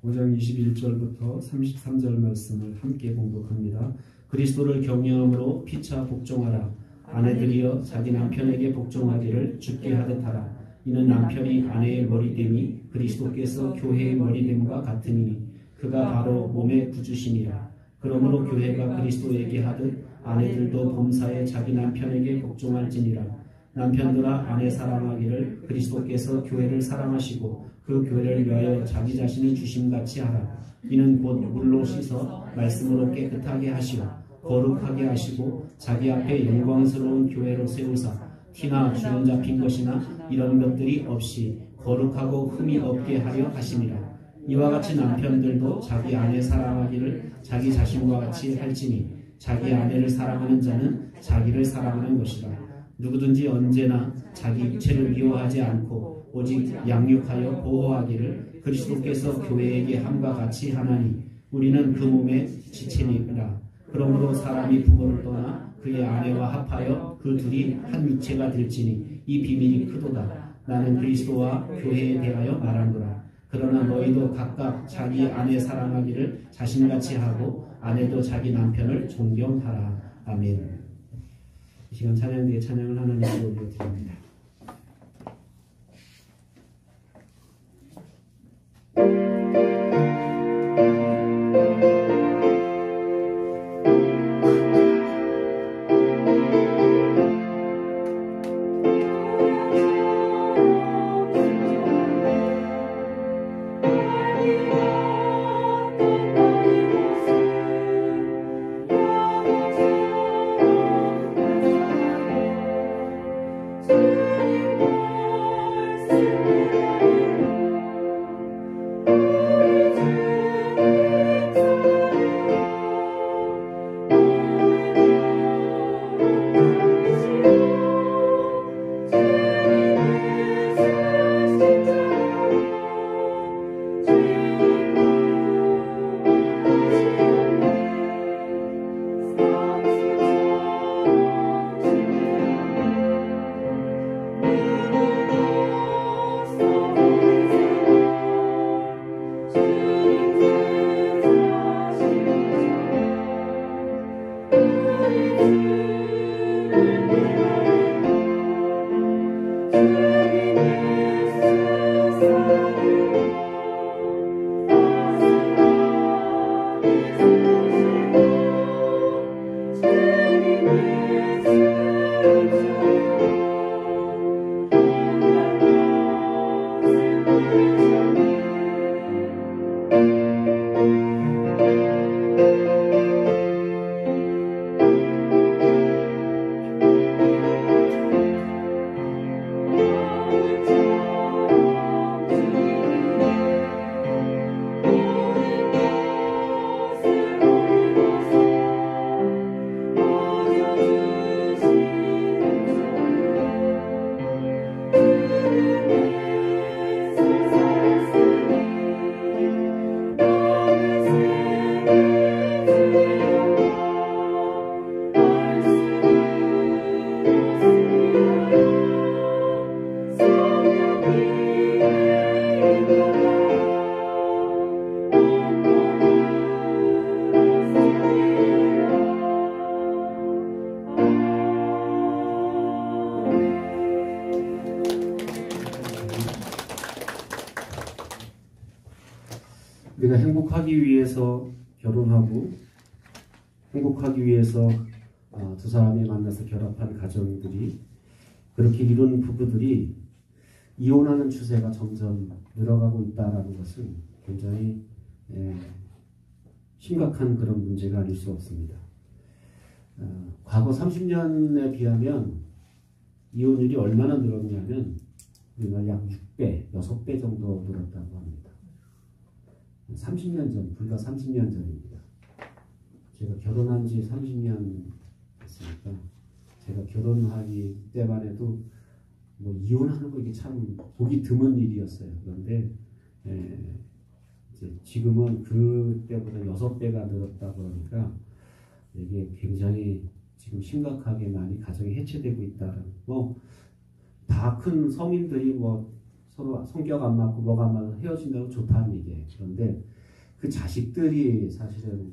5장 21절부터 33절 말씀을 함께 봉독합니다. 그리스도를 경외함으로 피차 복종하라. 아내들이여 자기 남편에게 복종하기를 주께 하듯하라. 이는 남편이 아내의 머리됨이 그리스도께서 교회의 머리됨과 같으니 그가 바로 몸의 구주시니라. 그러므로 교회가 그리스도에게 하듯 아내들도 범사에 자기 남편에게 복종할지니라. 남편들아 아내 사랑하기를 그리스도께서 교회를 사랑하시고 그 교회를 위하여 자기 자신이 주심같이 하라. 이는 곧 물로 씻어 말씀으로 깨끗하게 하시고 거룩하게 하시고 자기 앞에 영광스러운 교회로 세우사 티나 주름 잡힌 것이나 이런 것들이 없이 거룩하고 흠이 없게 하려 하심이라. 이와 같이 남편들도 자기 아내 사랑하기를 자기 자신과 같이 할지니 자기 아내를 사랑하는 자는 자기를 사랑하는 것이라. 누구든지 언제나 자기 육체를 미워하지 않고 오직 양육하여 보호하기를 그리스도께서 교회에게 함과 같이 하나니 우리는 그 몸의 지체니라. 그러므로 사람이 부모를 떠나 그의 아내와 합하여 그 둘이 한 육체가 될지니 이 비밀이 크도다. 나는 그리스도와 교회에 대하여 말하노라. 그러나 너희도 각각 자기 아내 사랑하기를 자신같이 하고 아내도 자기 남편을 존경하라. 아멘. 이 시간 찬양대에 찬양을 하나님께 올려드립니다. 우리가 행복하기 위해서 결혼하고 행복하기 위해서 두 사람이 만나서 결합한 가정들이 그렇게 이룬 부부들이 이혼하는 추세가 점점 늘어가고 있다는 것은 굉장히 심각한 그런 문제가 아닐 수 없습니다. 과거 30년에 비하면 이혼율이 얼마나 늘었냐면 우리가 약 6배, 6배 정도 늘었다고 합니다. 30년 전, 불과 30년 전입니다. 제가 결혼한 지 30년 됐으니까 제가 결혼하기 때만 해도 뭐 이혼하는 거 이게 참 보기 드문 일이었어요. 그런데 이제 지금은 그때보다 6배가 늘었다 그러니까 이게 굉장히 지금 심각하게 많이 가정이 해체되고 있다는 뭐 다 큰 성인들이 뭐 서로 성격 안 맞고 뭐가 안 맞고 헤어진다고 좋다는 얘기예요. 그런데 그 자식들이 사실은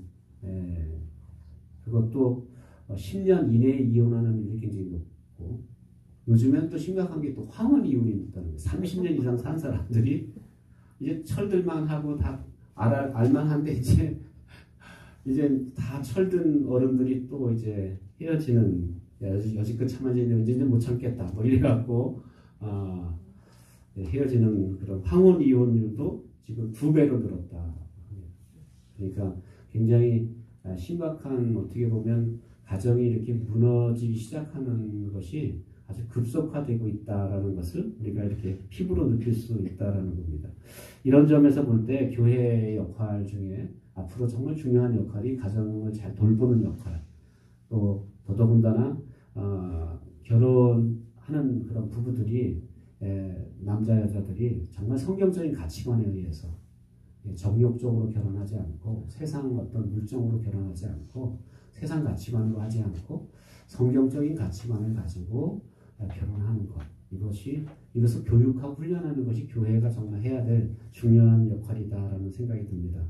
그것도 10년 이내에 이혼하는 일이 굉장히 높고 요즘엔 또 심각한 게 또 황혼 이혼이 있다는 거예요. 30년 이상 산 사람들이 이제 철들만 하고 다 알만한데 이제 다 철든 어른들이 또 이제 헤어지는 여지껏 참아지는데 이제 못 참겠다 뭐 이래갖고 헤어지는 그런 황혼 이혼율도 지금 2배로 늘었다. 그러니까 굉장히 심각한 어떻게 보면 가정이 이렇게 무너지기 시작하는 것이 아주 급속화되고 있다라는 것을 우리가 이렇게 피부로 느낄 수 있다라는 겁니다. 이런 점에서 볼 때 교회의 역할 중에 앞으로 정말 중요한 역할이 가정을 잘 돌보는 역할, 또 더더군다나 결혼하는 그런 부부들이 남자 여자들이 정말 성경적인 가치관에 의해서 정욕적으로 결혼하지 않고 세상 어떤 물정으로 결혼하지 않고 세상 가치관으로 하지 않고 성경적인 가치관을 가지고 결혼하는 것, 이것을 교육하고 훈련하는 것이 교회가 정말 해야 될 중요한 역할이다라는 생각이 듭니다.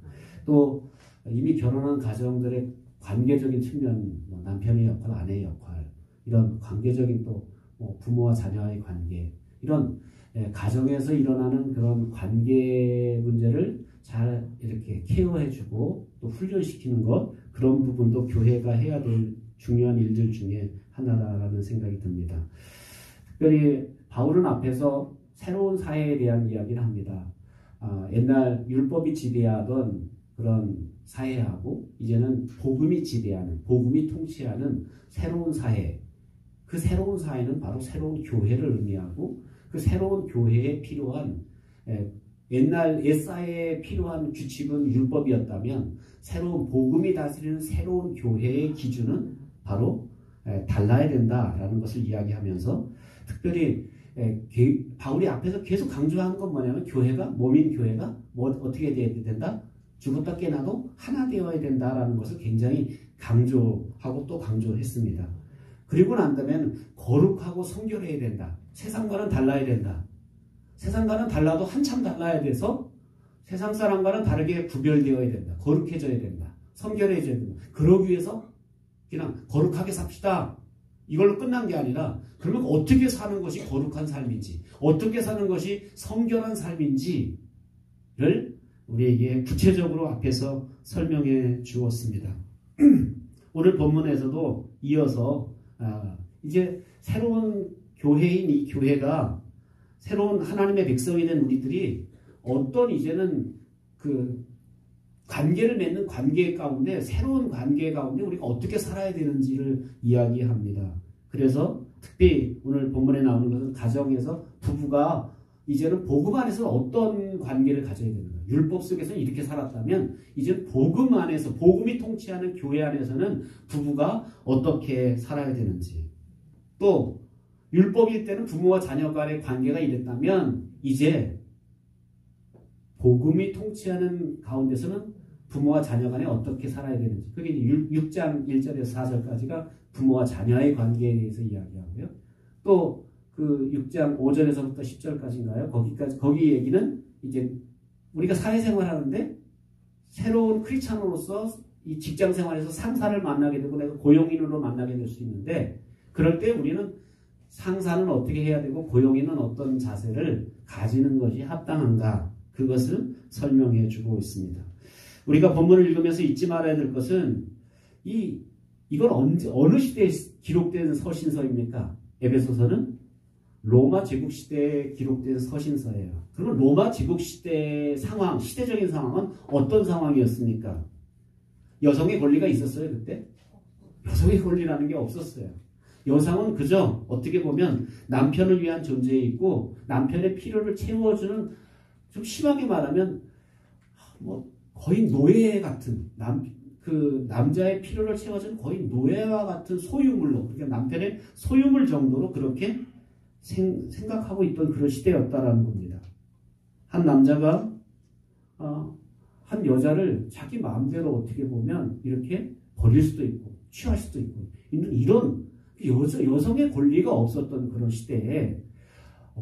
또 이미 결혼한 가정들의 관계적인 측면, 남편의 역할, 아내의 역할, 이런 관계적인 또 부모와 자녀와의 관계, 이런 가정에서 일어나는 그런 관계 문제를 잘 이렇게 케어해주고 또 훈련시키는 것, 그런 부분도 교회가 해야 될 중요한 일들 중에 하나라는 생각이 듭니다. 특별히 바울은 앞에서 새로운 사회에 대한 이야기를 합니다. 옛날 율법이 지배하던 그런 사회하고 이제는 복음이 지배하는, 복음이 통치하는 새로운 사회, 그 새로운 사회는 바로 새로운 교회를 의미하고 그 새로운 교회에 필요한 옛날 옛사회에 필요한 규칙은 율법이었다면 새로운 복음이 다스리는 새로운 교회의 기준은 바로 달라야 된다라는 것을 이야기하면서 특별히 바울이 앞에서 계속 강조하는 건 뭐냐면 교회가, 몸인 교회가 어떻게 되어야 된다? 죽었다 깨나도 하나 되어야 된다라는 것을 굉장히 강조하고 또 강조했습니다. 그리고 난 다음에 거룩하고 성결해야 된다. 세상과는 달라야 된다. 세상과는 달라도 한참 달라야 돼서 세상 사람과는 다르게 구별되어야 된다. 거룩해져야 된다. 성결해져야 된다. 그러기 위해서 그냥 거룩하게 삽시다. 이걸로 끝난 게 아니라 그러면 어떻게 사는 것이 거룩한 삶인지, 어떻게 사는 것이 성결한 삶인지를 우리에게 구체적으로 앞에서 설명해 주었습니다. 오늘 본문에서도 이어서 이제 새로운 교회인 이 교회가 새로운 하나님의 백성이 된 우리들이 어떤 이제는 그 관계를 맺는 관계 가운데 새로운 관계 가운데 우리가 어떻게 살아야 되는지를 이야기합니다. 그래서 특히 오늘 본문에 나오는 것은 가정에서 부부가 이제는 복음 안에서 어떤 관계를 가져야 되는가. 율법 속에서는 이렇게 살았다면 이제 복음 안에서 복음이 통치하는 교회 안에서는 부부가 어떻게 살아야 되는지, 또 율법일 때는 부모와 자녀 간의 관계가 이랬다면 이제 복음이 통치하는 가운데서는 부모와 자녀 간에 어떻게 살아야 되는지, 그게 6장 1절에서 4절까지가 부모와 자녀의 관계에 대해서 이야기하고요. 또 그 6장 5절에서부터 10절까지인가요? 거기 얘기는 이제 우리가 사회생활 하는데 새로운 크리스찬으로서 이 직장 생활에서 상사를 만나게 되고 내가 고용인으로 만나게 될 수 있는데 그럴 때 우리는 상사는 어떻게 해야 되고 고용인은 어떤 자세를 가지는 것이 합당한가, 그것을 설명해 주고 있습니다. 우리가 본문을 읽으면서 잊지 말아야 될 것은 이건 어느 시대에 기록된 서신서입니까? 에베소서는 로마 제국 시대에 기록된 서신서예요. 그러면 로마 제국 시대 상황, 시대적인 상황은 어떤 상황이었습니까? 여성의 권리가 있었어요, 그때? 여성의 권리라는 게 없었어요. 여성은 그저 어떻게 보면 남편을 위한 존재에 있고 남편의 필요를 채워주는, 좀 심하게 말하면 거의 노예 같은, 남자의 필요를 채워주는 거의 노예와 같은 소유물로, 그러니까 남편의 소유물 정도로 그렇게 생각하고 있던 그런 시대였다라는 겁니다. 한 남자가 한 여자를 자기 마음대로 어떻게 보면 이렇게 버릴 수도 있고 취할 수도 있고 이런 여성의 권리가 없었던 그런 시대에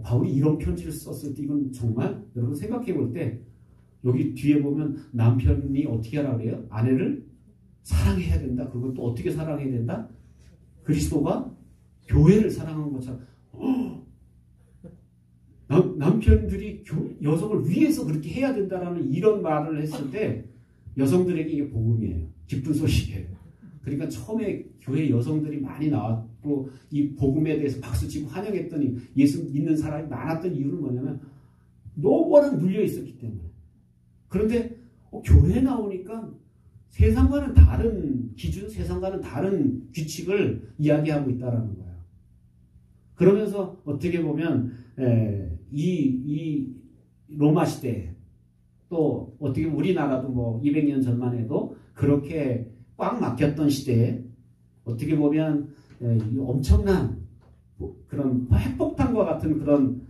바울이 이런 편지를 썼을 때 이건 정말 여러분 생각해 볼 때 여기 뒤에 보면 남편이 어떻게 하라고 그래요? 아내를 사랑해야 된다. 그것도 어떻게 사랑해야 된다? 그리스도가 교회를 사랑한 것처럼 남편들이 여성을 위해서 그렇게 해야 된다라는 이런 말을 했을 때 여성들에게 이게 복음이에요. 기쁜 소식이에요. 그러니까 처음에 교회 여성들이 많이 나왔고 이 복음에 대해서 박수치고 환영했더니 예수 믿는 사람이 많았던 이유는 뭐냐면 너무나 물려 있었기 때문에. 그런데 교회에 나오니까 세상과는 다른 기준, 세상과는 다른 규칙을 이야기하고 있다는 거예요. 그러면서 어떻게 보면 이 로마 시대 또 어떻게 보면 우리나라도 뭐 200년 전만 해도 그렇게 꽉 막혔던 시대에 어떻게 보면 엄청난 그런 핵폭탄과 같은 그런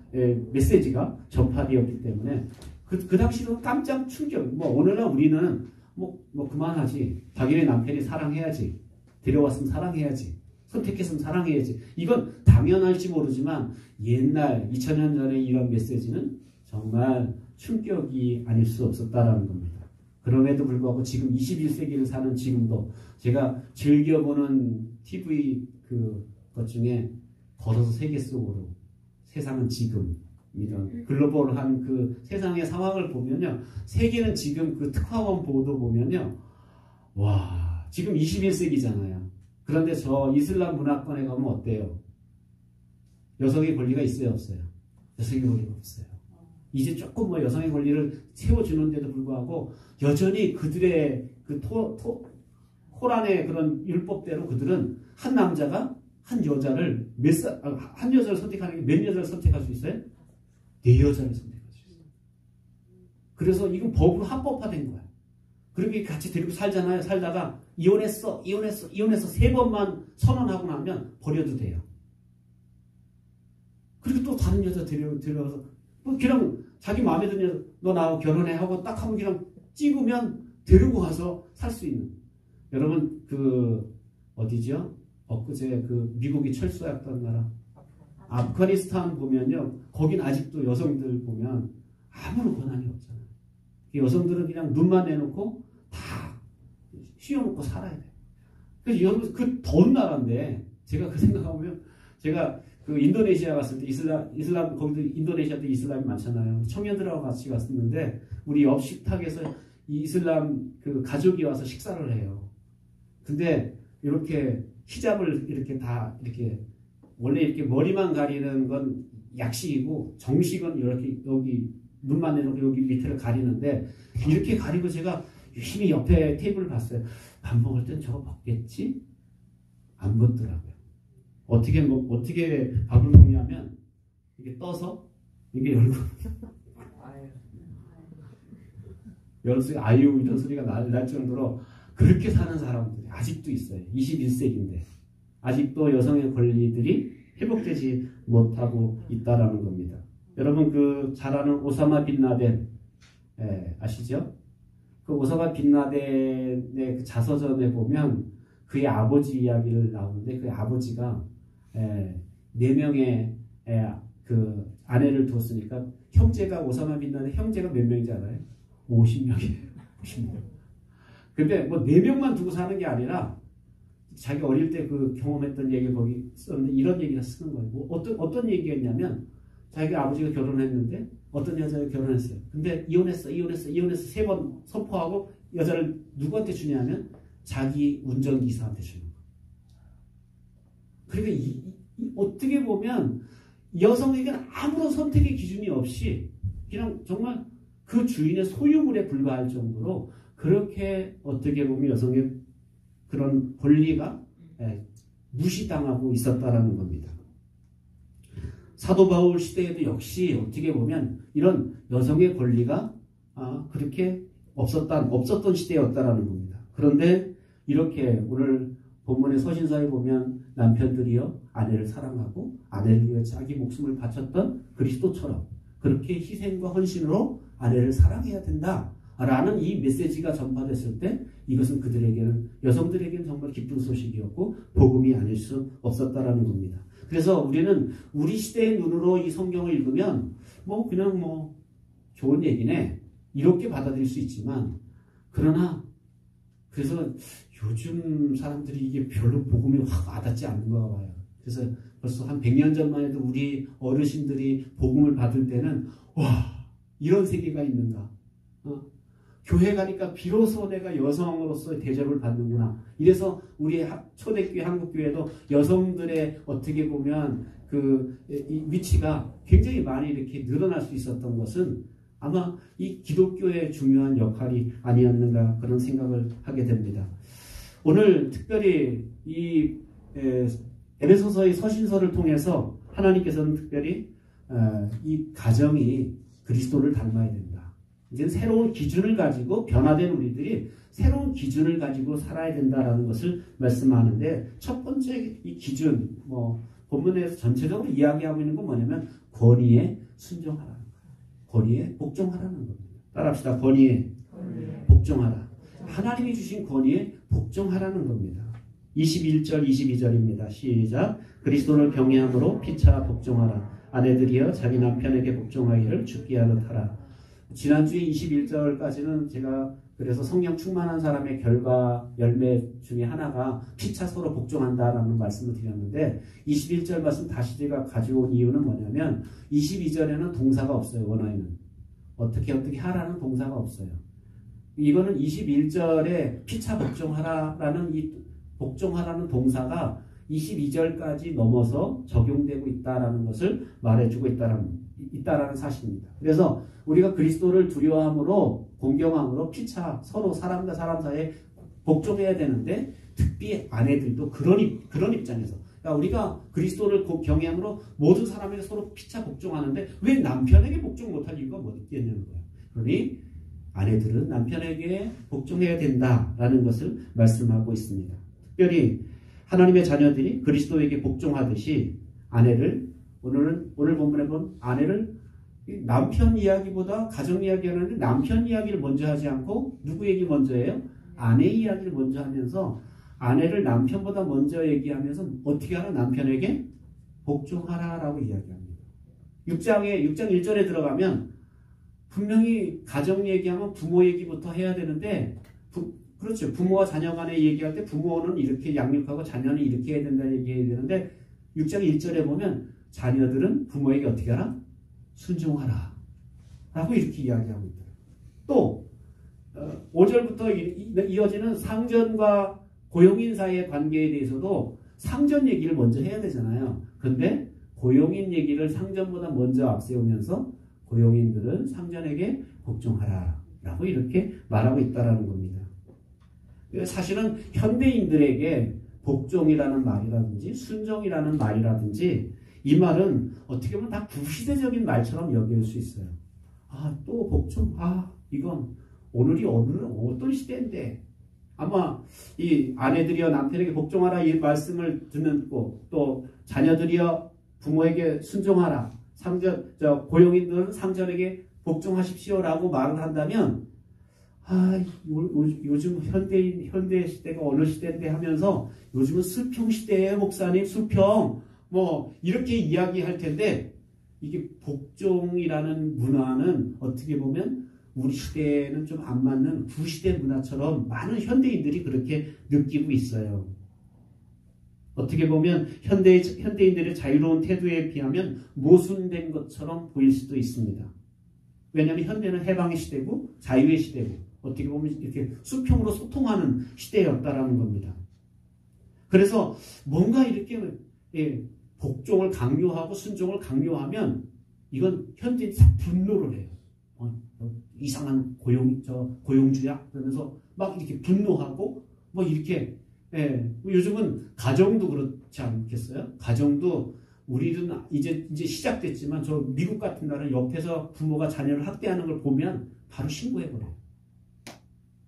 메시지가 전파되었기 때문에 그 당시는 깜짝 충격. 뭐 오늘날 우리는 뭐 그만하지. 자기네 남편이 사랑해야지. 데려왔으면 사랑해야지. 선택했으면 사랑해야지. 이건 당연할지 모르지만 옛날 2000년 전에 이런 메시지는 정말 충격이 아닐 수 없었다라는 겁니다. 그럼에도 불구하고 지금 21세기를 사는 지금도 제가 즐겨보는 TV 것 중에 걸어서 세계 속으로 세상은 지금 이런 글로벌한 그 세상의 상황을 보면요. 세계는 지금 그 특화원 보도 보면요. 와, 지금 21세기잖아요. 그런데 저 이슬람 문화권에 가면 어때요? 여성의 권리가 있어요, 없어요? 여성의 권리가 없어요. 이제 조금 뭐 여성의 권리를 세워주는데도 불구하고 여전히 그들의 그 코란의 그런 율법대로 그들은 한 남자가 한 여자를 한 여자를 선택하는 게 몇 여자를 선택할 수 있어요? 4여자를 선택할 수 있어요. 그래서 이건 법으로 합법화된 거야. 그렇게 같이 데리고 살잖아요. 살다가 이혼했어 3번만 선언하고 나면 버려도 돼요. 그리고 또 다른 여자 데려와서 그냥 자기 마음에 드는 여자 너 나하고 결혼해 하고 딱 하면 그냥 찍으면 데리고 가서 살 수 있는. 여러분 어디죠? 엊그제 미국이 철수했던 나라 아프가니스탄 보면요. 거긴 아직도 여성들 보면 아무런 권한이 없잖아요. 여성들은 그냥 눈만 내놓고 다 휘어놓고 살아야 돼요. 그래서 여러분 그 더운 나라인데 제가 그 생각하면 제가 인도네시아 갔을 때 이슬람 거기도 인도네시아도 이슬람이 많잖아요. 청년들하고 같이 갔었는데 우리 옆 식탁에서 이 이슬람 가족이 와서 식사를 해요. 근데 이렇게 히잡을 이렇게 다 이렇게 원래 이렇게 머리만 가리는 건 약식이고 정식은 이렇게 여기 눈만 내놓고 여기 밑에를 가리는데 이렇게 가리고 제가 유심히 옆에 테이블을 봤어요. 밥 먹을 땐 저거 먹겠지? 안 먹더라고요. 어떻게 밥을 먹냐면 이게 떠서 이게 열고 열어서 아유 이런 소리가 날 정도로 그렇게 사는 사람들이 아직도 있어요. 21세기인데 아직도 여성의 권리들이 회복되지 못하고 있다라는 겁니다. 여러분 잘 아는 오사마 빈 라덴 아시죠? 그 오사마 빈 라덴의 그 자서전에 보면 그의 아버지 이야기를 나오는데 그 아버지가 4명의 그 아내를 두었으니까 형제가 오사마 빈 라덴 형제가 몇 명인지 알아요? 50명이에요. 50명. 근데 뭐 4명만 두고 사는 게 아니라 자기 어릴 때 경험했던 얘기를 거기 썼는데 이런 얘기를 쓰는 거예요. 뭐 어떤 얘기였냐면 자기 아버지가 결혼했는데 어떤 여자가 결혼했어요. 근데 이혼했어 3번 선포하고 여자를 누구한테 주냐면 자기 운전기사한테 주는 거예요. 그러니까 어떻게 보면 여성에게는 아무런 선택의 기준이 없이 그냥 정말 그 주인의 소유물에 불과할 정도로 그렇게 어떻게 보면 여성의 그런 권리가 무시당하고 있었다라는 겁니다. 사도 바울 시대에도 역시 어떻게 보면 이런 여성의 권리가 그렇게 없었던 시대였다라는 겁니다. 그런데 이렇게 오늘 본문의 서신서에 보면 남편들이여 아내를 사랑하고 아내를 위해 자기 목숨을 바쳤던 그리스도처럼 그렇게 희생과 헌신으로 아내를 사랑해야 된다라는 이 메시지가 전파됐을 때 이것은 그들에게는, 여성들에게는 정말 기쁜 소식이었고 복음이 아닐 수 없었다라는 겁니다. 그래서 우리는 우리 시대의 눈으로 이 성경을 읽으면 그냥 좋은 얘기네 이렇게 받아들일 수 있지만, 그러나 그래서 요즘 사람들이 이게 별로 복음이 확 와닿지 않는가 봐요. 그래서 벌써 한 100년 전만 해도 우리 어르신들이 복음을 받을 때는 와, 이런 세계가 있는가, 교회 가니까 비로소 내가 여성으로서의 대접을 받는구나. 이래서 우리 초대교회 한국교회도 여성들의 어떻게 보면 이 위치가 굉장히 많이 이렇게 늘어날 수 있었던 것은 아마 이 기독교의 중요한 역할이 아니었는가, 그런 생각을 하게 됩니다. 오늘 특별히 이 에베소서의 서신서를 통해서 하나님께서는 특별히 이 가정이 그리스도를 닮아야 된다. 이제 새로운 기준을 가지고 변화된 우리들이 새로운 기준을 가지고 살아야 된다라는 것을 말씀하는데, 첫 번째 이 기준, 본문에서 전체적으로 이야기하고 있는 건 뭐냐면 권위에 순종하라는 거예요. 권위에 복종하라는 겁니다. 따라합시다. 권위에 복종하라. 하나님이 주신 권위에 복종하라는 겁니다. 21절 22절입니다. 시작. 그리스도를 경외함으로 피차 복종하라. 아내들이여 자기 남편에게 복종하기를 죽게 하듯 하라. 지난주에 21절까지는 제가 그래서 성령 충만한 사람의 결과 열매 중에 하나가 피차 서로 복종한다라는 말씀을 드렸는데, 21절 말씀 다시 제가 가져온 이유는 뭐냐면 22절에는 동사가 없어요. 원어에는 어떻게 하라는 동사가 없어요. 이거는 21절에 피차 복종하라라는 이 복종하라는 동사가 22절까지 넘어서 적용되고 있다라는 것을 말해주고 있다라는 사실입니다. 그래서 우리가 그리스도를 두려워함으로 공경함으로 피차 서로 사람과 사람 사이에 복종해야 되는데, 특히 아내들도 그런 입장에서, 그러니까 우리가 그리스도를 경외함으로 모든 사람에게 서로 피차 복종하는데 왜 남편에게 복종 못할 이유가 뭐 있겠냐는 거예요. 그러니 아내들은 남편에게 복종해야 된다라는 것을 말씀하고 있습니다. 특별히 하나님의 자녀들이 그리스도에게 복종하듯이 아내를, 오늘 본문에 본 아내를 남편 이야기보다 가정 이야기하는데 남편 이야기를 먼저 하지 않고 누구 얘기 먼저 해요? 아내 이야기를 먼저 하면서 아내를 남편보다 먼저 얘기하면서 어떻게 하라? 남편에게 복종하라라고 이야기합니다. 6장 1절에 들어가면 분명히 가정 얘기하면 부모 얘기부터 해야 되는데, 그렇죠. 부모와 자녀 간에 얘기할 때 부모는 이렇게 양육하고 자녀는 이렇게 해야 된다는 얘기해야 되는데, 6장 1절에 보면 자녀들은 부모에게 어떻게 하라? 순종하라 라고 이렇게 이야기하고 있다. 또 5절부터 이어지는 상전과 고용인 사이의 관계에 대해서도 상전 얘기를 먼저 해야 되잖아요. 근데 고용인 얘기를 상전보다 먼저 앞세우면서 고용인들은 상전에게 복종하라 라고 이렇게 말하고 있다는 겁니다. 사실은 현대인들에게 복종이라는 말이라든지 순종이라는 말이라든지 이 말은 어떻게 보면 다 구시대적인 말처럼 여길 수 있어요. 또 복종? 이건 오늘이 어떤 시대인데. 아마 이 아내들이여 남편에게 복종하라 이 말씀을 듣고, 또 자녀들이여 부모에게 순종하라, 고용인들은 상전에게 복종하십시오라고 말을 한다면, 요즘 현대 시대가 어느 시대인데 하면서 요즘은 수평 시대에 목사님 수평 이렇게 이야기할 텐데, 이게 복종이라는 문화는 어떻게 보면 우리 시대에는 좀 안 맞는 구시대 문화처럼 많은 현대인들이 그렇게 느끼고 있어요. 어떻게 보면 현대인들의 자유로운 태도에 비하면 모순된 것처럼 보일 수도 있습니다. 왜냐하면 현대는 해방의 시대고 자유의 시대고 어떻게 보면 이렇게 수평으로 소통하는 시대였다라는 겁니다. 그래서 뭔가 이렇게 복종을 강요하고 순종을 강요하면 이건 현대인이 분노를 해요. 이상한 고용주야? 그러면서 막 이렇게 분노하고 이렇게 요즘은 가정도 그렇지 않겠어요? 가정도 우리는 이제 시작됐지만 저 미국 같은 나라는 옆에서 부모가 자녀를 학대하는 걸 보면 바로 신고해버려요.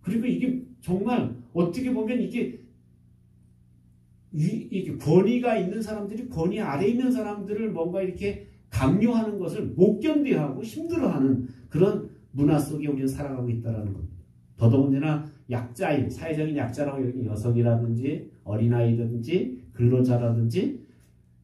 그리고 이게 정말 어떻게 보면 이게 권위가 있는 사람들이 권위 아래에 있는 사람들을 뭔가 이렇게 강요하는 것을 못 견뎌하고 힘들어하는 그런 문화 속에 우리는 살아가고 있다는 겁니다. 더더군다나 약자인, 사회적인 약자라고 여기 여성이라든지 어린아이든지 근로자라든지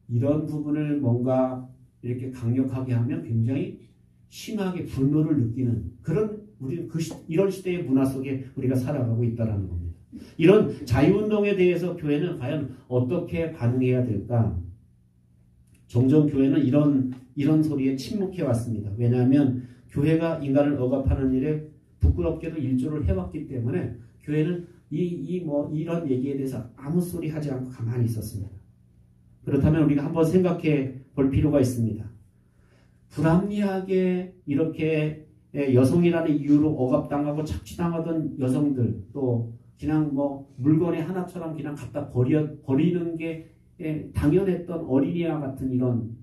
이런 부분을 뭔가 이렇게 강력하게 하면 굉장히 심하게 분노를 느끼는 그런 우리 이런 시대의 문화 속에 우리가 살아가고 있다는 겁니다. 이런 자유운동에 대해서 교회는 과연 어떻게 반응해야 될까? 종종 교회는 이런 소리에 침묵해 왔습니다. 왜냐하면 교회가 인간을 억압하는 일에 부끄럽게도 일조를 해왔기 때문에 교회는 이런 얘기에 대해서 아무 소리 하지 않고 가만히 있었습니다. 그렇다면 우리가 한번 생각해 볼 필요가 있습니다. 불합리하게 이렇게 여성이라는 이유로 억압당하고 착취당하던 여성들, 또 그냥 물건의 하나처럼 그냥 갖다 버리는 게 당연했던 어린이와 같은 이런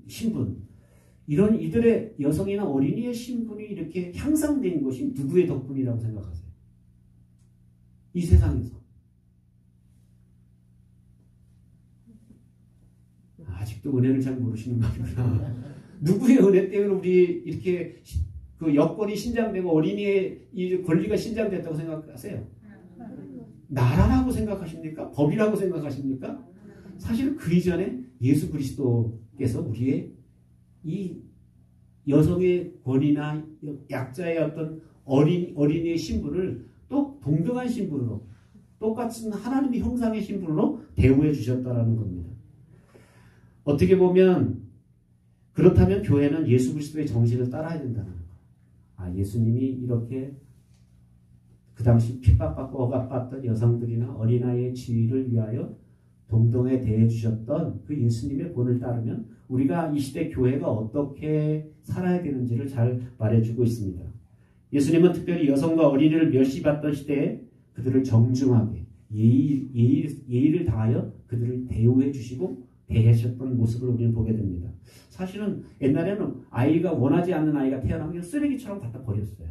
신분, 이들의 여성이나 어린이의 신분이 이렇게 향상된 것이 누구의 덕분이라고 생각하세요? 이 세상에서. 아직도 은혜를 잘 모르시는 말이구나. 누구의 은혜 때문에 우리 이렇게 그 여권이 신장되고 어린이의 이 권리가 신장됐다고 생각하세요? 나라라고 생각하십니까? 법이라고 생각하십니까? 사실 그 이전에 예수 그리스도께서 우리의 이 여성의 권위나 약자의 어떤 어린이의 신분을 또 동등한 신분으로 똑같은 하나님의 형상의 신분으로 대우해 주셨다는 겁니다. 어떻게 보면 그렇다면 교회는 예수 그리스도의 정신을 따라야 된다는 거예요. 예수님이 이렇게 그 당시 핍박받고 억압받던 여성들이나 어린아이의 지위를 위하여 동등에 대해 주셨던 그 예수님의 본을 따르면 우리가 이 시대 교회가 어떻게 살아야 되는지를 잘 말해주고 있습니다. 예수님은 특별히 여성과 어린이를 멸시받던 시대에 그들을 정중하게 예의를 다하여 그들을 대우해 주시고 대하셨던 모습을 우리는 보게 됩니다. 사실은 옛날에는 아이가 원하지 않는 아이가 태어나면 쓰레기처럼 갖다 버렸어요.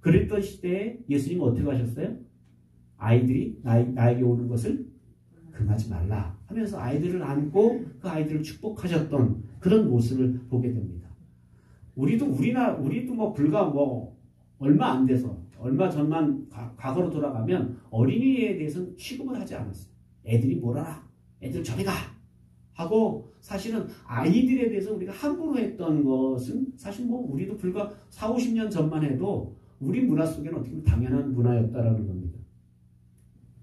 그랬던 시대에 예수님은 어떻게 하셨어요? 아이들이 나에게 오는 것을 금하지 말라 하면서 아이들을 안고 그 아이들을 축복하셨던 그런 모습을 보게 됩니다. 우리도 불과 얼마 안 돼서 얼마 전만 과거로 돌아가면 어린이에 대해서는 취급을 하지 않았어요. 애들이 뭐라라, 애들 저리 가 하고 사실은 아이들에 대해서 우리가 함부로 했던 것은 사실 우리도 불과 4, 50년 전만 해도 우리 문화 속에는 어떻게 보면 당연한 문화였다라는 겁니다.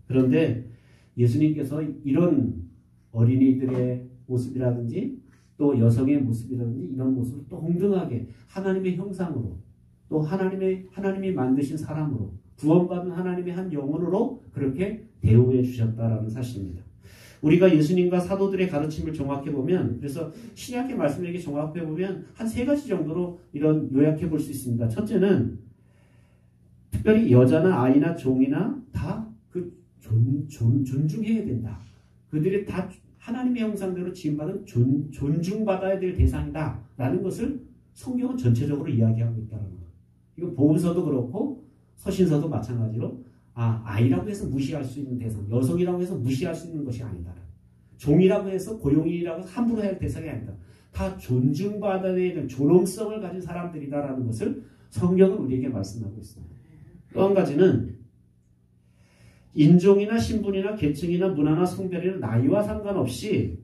그런데 예수님께서 이런 어린이들의 모습이라든지 또 여성의 모습이라든지 이런 모습을 또 동등하게 하나님의 형상으로 또 하나님이 만드신 사람으로 구원받은 하나님의 한 영혼으로 그렇게 대우해 주셨다라는 사실입니다. 우리가 예수님과 사도들의 가르침을 종합해 보면 그래서 신약의 말씀을 이렇게 종합해 보면 한 3가지 정도로 이런 요약해 볼 수 있습니다. 첫째는 특별히 여자나 아이나 종이나 다 존중해야 된다. 그들이 다 하나님의 형상대로 지음받은 존중받아야 될 대상이다. 라는 것을 성경은 전체적으로 이야기하고 있다는 거예요. 이거 복음서도 그렇고 서신서도 마찬가지로 아이라고 해서 무시할 수 있는 대상, 여성이라고 해서 무시할 수 있는 것이 아니다. 종이라고 해서 고용인이라고 해서 함부로 해야 할 대상이 아니다. 다 존중받아야 되는 존엄성을 가진 사람들이다라는 것을 성경은 우리에게 말씀하고 있습니다. 또 한 가지는 인종이나 신분이나 계층이나 문화나 성별이나 나이와 상관없이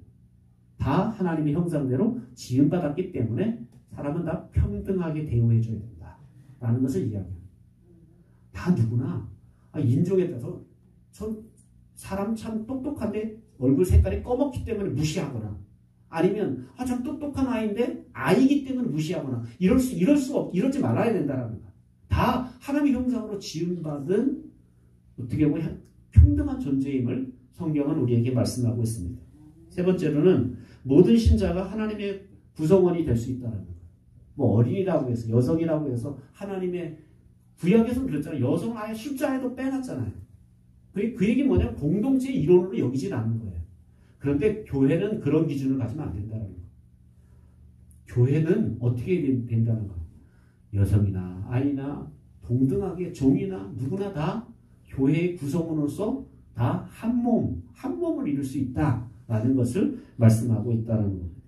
다 하나님의 형상대로 지음받았기 때문에 사람은 다 평등하게 대우해줘야 된다라는 것을 이야기합니다. 다 누구나 인종에 따라서 사람 참 똑똑한데 얼굴 색깔이 검었기 때문에 무시하거나 아니면 참 똑똑한 아이인데 아이기 때문에 무시하거나 이러지 말아야 된다라는 거야. 다 하나님의 형상으로 지음받은 어떻게 보면 평등한 존재임을 성경은 우리에게 말씀하고 있습니다. 세 번째로는 모든 신자가 하나님의 구성원이 될 수 있다는 거예요. 어린이라고 해서 여성이라고 해서 하나님의 구약에서는 그랬잖아요. 여성을 아예 숫자에도 빼놨잖아요. 그 얘기 뭐냐면 공동체의 이론으로 여기질 않는 거예요. 그런데 교회는 그런 기준을 가지면 안 된다는 거예요. 교회는 어떻게 된다는 거예요. 여성이나 아이나 동등하게 종이나 누구나 다 교회의 구성원으로서 다 한 몸을 이룰 수 있다라는 것을 말씀하고 있다는 겁니다.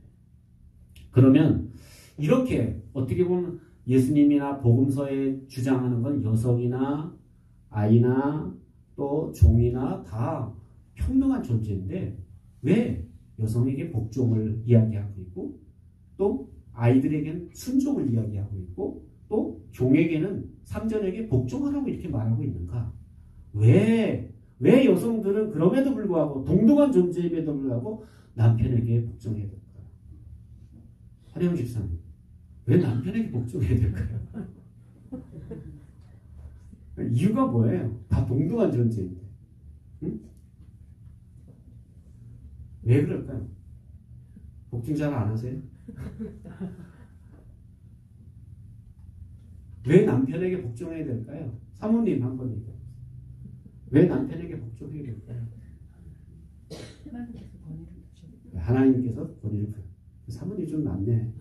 그러면 이렇게 어떻게 보면 예수님이나 복음서에 주장하는 건 여성이나 아이나 또 종이나 다 평등한 존재인데 왜 여성에게 복종을 이야기하고 있고 또 아이들에게는 순종을 이야기하고 있고 또 종에게는 상전에게 복종하라고 이렇게 말하고 있는가? 왜 여성들은 그럼에도 불구하고 동등한 존재임에도 불구하고 남편에게 복종해야 될까요? 한혜영 집사님, 왜 남편에게 복종해야 될까요? 이유가 뭐예요? 다 동등한 존재인데. 응? 왜 그럴까요? 복종 잘 안 하세요? 왜 남편에게 복종해야 될까요? 사모님 한번 얘기해보세요. 왜 남편에게 복종해야 될까요? 하나님께서 권위를 부여. 사모님 좀 낫네.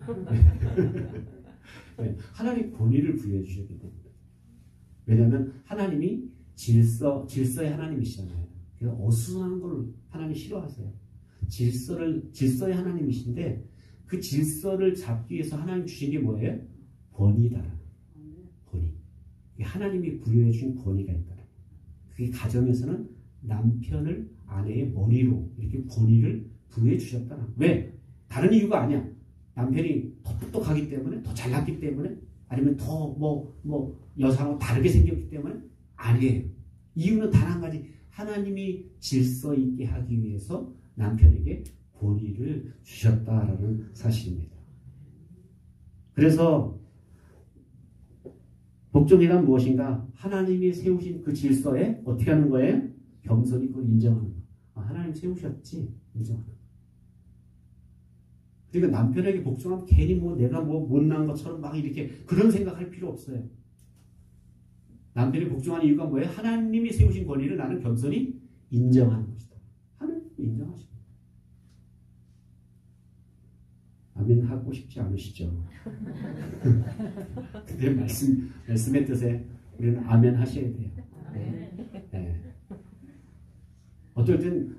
네, 하나님 권위를 부여해 주셨기 때문에. 왜냐하면 하나님이 질서의 하나님이시잖아요. 그래서 어수선한 걸 하나님이 싫어하세요. 질서의 하나님이신데 그 질서를 잡기 위해서 하나님 주신 게 뭐예요? 권위다. 권위. 하나님이 부여해 주신 권위가 있다. 그게 가정에서는 남편을 아내의 머리로 이렇게 권위를 부여해 주셨다. 왜? 다른 이유가 아니야. 남편이 더 똑똑하기 때문에, 더 잘났기 때문에, 아니면 더 여성하고 다르게 생겼기 때문에 아니에요. 이유는 단 한 가지. 하나님이 질서 있게 하기 위해서 남편에게 권위를 주셨다라는 사실입니다. 그래서 복종이란 무엇인가? 하나님이 세우신 그 질서에 어떻게 하는 거예요? 겸손히 그걸 인정하는 거. 하나님 세우셨지? 인정하는 거. 그러니까 남편에게 복종하면 괜히 내가 못난 것처럼 막 이렇게 그런 생각할 필요 없어요. 남편이 복종하는 이유가 뭐예요? 하나님이 세우신 권위를 나는 겸손히 인정하는 것이다. 하나님이 인정하십니다. 아멘 하고 싶지 않으시죠? 근데 말씀의 뜻에 우리는 아멘 하셔야 돼요. 네. 어떨 땐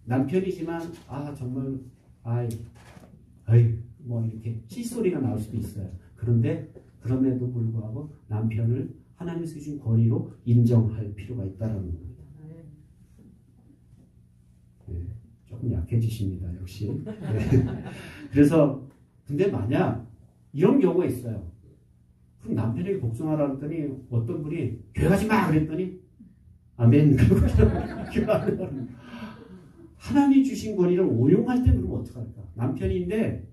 남편이지만 정말 이렇게 찌소리가 나올 수도 있어요. 그런데 그럼에도 불구하고 남편을 하나님이 주신 권위로 인정할 필요가 있다는 겁니다. 네, 조금 약해지십니다. 역시. 네. 그래서 근데 만약 이런 경우가 있어요. 그럼 남편에게 복종하라 했더니 어떤 분이 교회 가지 마 그랬더니 아멘. 하나님이 주신 권위를 오용할 때 그러면 어떡할까? 남편인데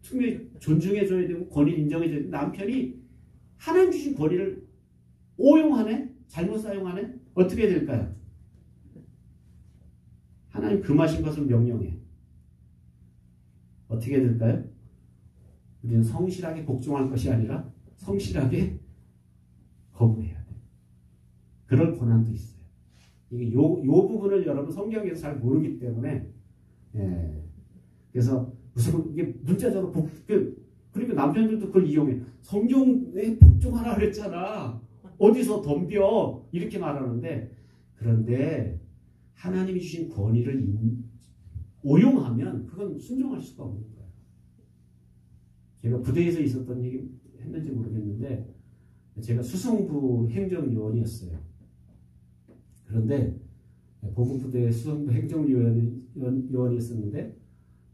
충분히 존중해줘야 되고 권위 인정해줘야 되고 남편이 하나님 주신 권위를 오용하네? 잘못 사용하네? 어떻게 될까요? 하나님 금하신 것을 명령해. 어떻게 될까요? 우리는 성실하게 복종할 것이 아니라 성실하게 거부해야 돼. 그럴 권한도 있어요. 이게 요 부분을 여러분 성경에서 잘 모르기 때문에 그래서 무슨 이게 문자적으로 그러니까 남편들도 그걸 이용해. 성경에 복종하라 그랬잖아. 어디서 덤벼 이렇게 말하는데 그런데 하나님이 주신 권위를 오용하면 그건 순종할 수가 없는 거예요. 제가 부대에서 있었던 얘기 했는지 모르겠는데 제가 수성부 행정요원이었어요. 그런데 보급부대 수성부 행정요원이었었는데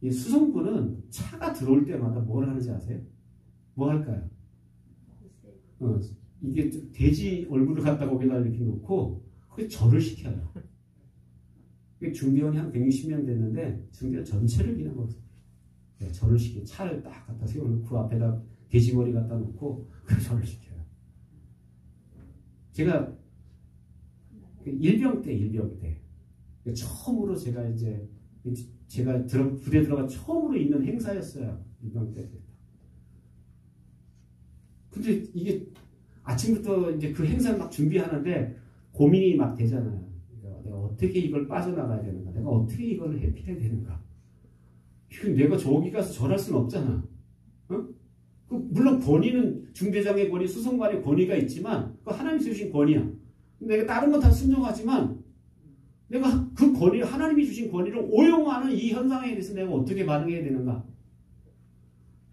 이 수성부는 차가 들어올 때마다 뭘 하는지 아세요? 뭐 할까요? 이게 돼지 얼굴을 갖다 거기다 이렇게 놓고 그게 절을 시켜요. 중대원이 한 160명 됐는데 중대원 전체를 그냥 절을 시켜요. 차를 딱 갖다 세워놓고 그 앞에다 돼지머리 갖다 놓고 그 절을 시켜요. 제가 일병 때 처음으로 제가 부대 들어가 처음으로 있는 행사였어요. 일병 때. 근데 이게 아침부터 이제 그 행사를 막 준비하는데 고민이 막 되잖아요. 내가 어떻게 이걸 빠져나가야 되는가? 내가 어떻게 이걸 해피해야 되는가? 내가 저기 가서 절할 수는 없잖아. 물론 권위는 중대장의 권위, 수성관의 권위가 있지만 그 하나님이 주신 권위야. 내가 다른 건 다 순종하지만 내가 그 권위, 하나님이 주신 권위를 오용하는 이 현상에 대해서 내가 어떻게 반응해야 되는가?